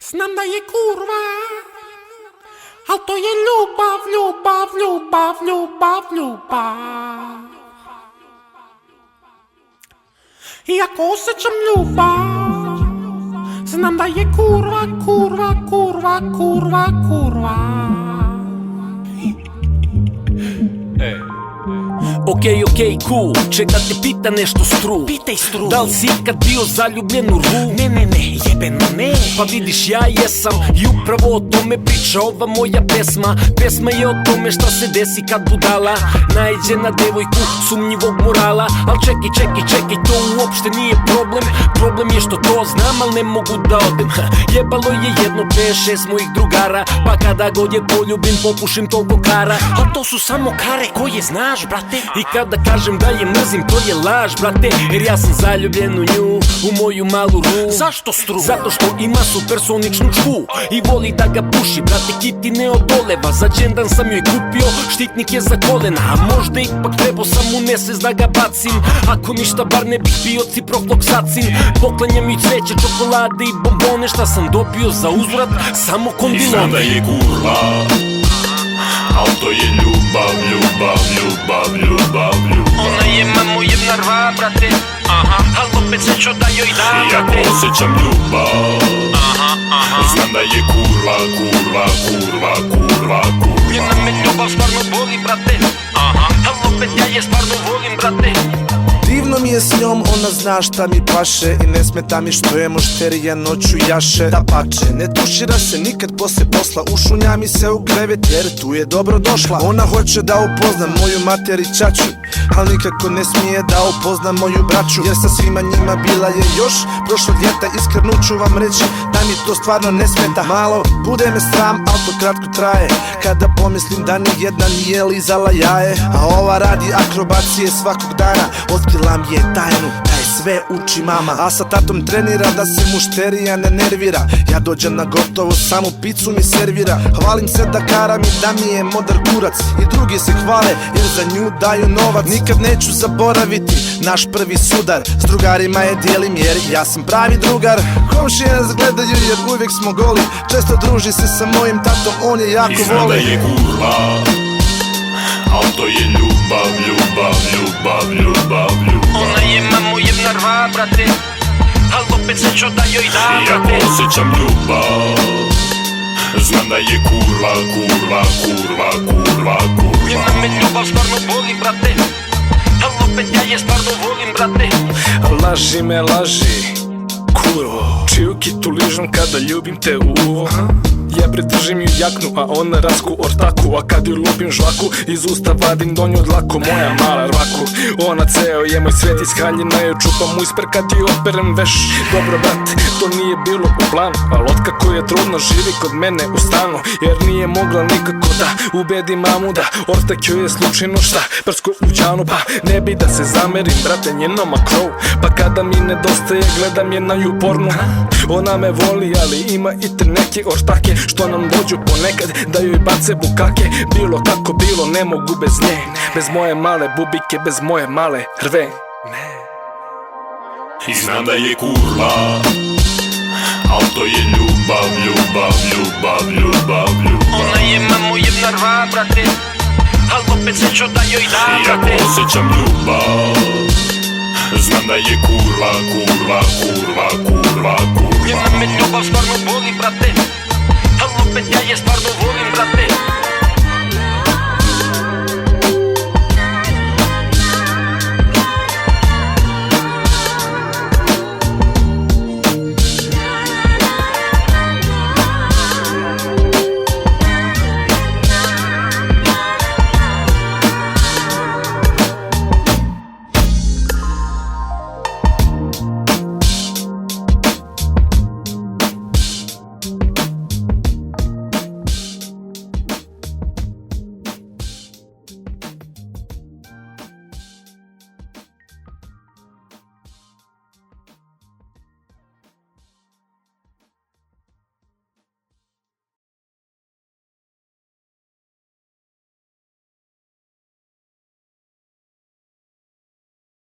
Znam da je kurva, al to je ljubav, ljubav, ljubav, ljubav, ljubav. Iako osjećam ljubav, znam da je kurva, kurva, kurva, kurva, kurva. Okej, cool, ček da te pita nešto Stru. Pitaj Stru. Da li si ikad bio zaljubljen u Ru? Ne, jebeno ne. Pa vidiš, ja jesam i upravo o tome priča ova moja pesma. Pesma je o tome šta se desi kad budala naiđe na devojku sumnjivog morala. Al čekaj, to uopšte nije problem. Problem je što to znam, al ne mogu da odem. Jebalo je jedno 5-6 mojih drugara, pa kada god je poljubim popušim toliko kara. Al to su samo kare koje znaš, brate. I kada kažem da je mrzim, to je laž, brate. Jer ja sam zaljubljen u nju, u moju malu Ru. Zašto Stru? Zato što ima supersoničnu čku i voli da ga puši, brate, Kiti ne odoleva. Za đendan sam joj kupio, štitnik je za kolena. A možda ipak trebao sam u nesvez da ga bacim. Ako ništa, bar ne bih bio ciprofloksacin. Poklanjam i cveće, čokolade i bombone. Šta sam dobio za uzvrat? Samo kondilone. I znam da je kurva, al to je ljubav, ljubav, ljubav, ljubav, ljubav. Ona je mamo jedna rva, brate, al opet se ću da joj da, brate. Iako osjećam ljubav, znam da je kurva, kurva, kurva, kurva, kurva. Njena me ljubav stvarno boli, brate, al opet ja je stvarno volim, brate. Divno mi je s njom, ona zna šta mi paše i ne smeta mi što je mušterija noću jaše. Da pače, ne tušira se nikad posle posla, ušunja mi se u krevet jer tu je dobro došla. Ona hoće da upozna moju mater i ćaću, al nikako ne smije da upozna moju braću, jer sa svima njima bila je još prošlog ljeta. Iskreno ću vam reći da mi to stvarno ne smeta. Malo bude me sram, al to kratko traje, kada pomislim da ni jedna nije lizala jaje. A ova radi akrobacije svakog dana, otkrila mi je tajnu da je sve uči mama. A sa tatom trenira da se mušterija ne nervira. Ja dođem na gotovo, samo picu mi servira. Hvalim se da karam i da mi je modar kurac, i drugi se hvale jer za nju daju novac. Nikad neću zaboraviti naš prvi sudar, s drugarima je dijelim jer ja sam pravi drugar. Komšije nas gledaju jer uvijek smo goli, često druži se sa mojim tatom, on je jako voli. I znam da je kurva, al to je ljubav, ljubav, ljubav, ljubav, ljubav. Ona je mamo jedna rva, brate, al opet se ću da joj da, brate. Iako osjećam ljubav, znam da je kurva, kurva, kurva, kurva, kurva. Njena me ljubav stvarno boli, brate, al opet ja je stvarno volim, brate. Laži me, laži, kurvo, čiju kitu ližem kada ljubim te u uvo. Ja predržim ju jaknu, a ona rasku ortaku, a kad ju lupim žvaku, iz usta vadim donju dlaku, moja mala rvaku. Ona ceo je moj svet, iz haljina joj čupam u isper kad ju operem veš. Dobro brate, to nije bilo u planu, al otkako je trudno živi kod mene u stanu, jer nije mogla nikako da ubedi mamu da ortak joj je slučajno šta prsko u đanu. Pa ne bi da se zamerim, brate, njenom akrou, pa kada mi nedostaje gledam je na ju pornu. Ona me voli, ali ima i te neke ortake što nam dođu ponekad da joj bace bukake. Bilo kako bilo, ne mogu bez nje, bez moje male bubike, bez moje male rve. I znam da je kurva, al to je ljubav, ljubav, ljubav, ljubav, ljubav. Ona je mamo jedna rva, brate, al opet se ću da joj da, brate. Iako osjećam ljubav, znam da je kurva, kurva, kurva, kurva, kurva. Njena me ljubav stvarno boli, brate, al opet ja je stvarno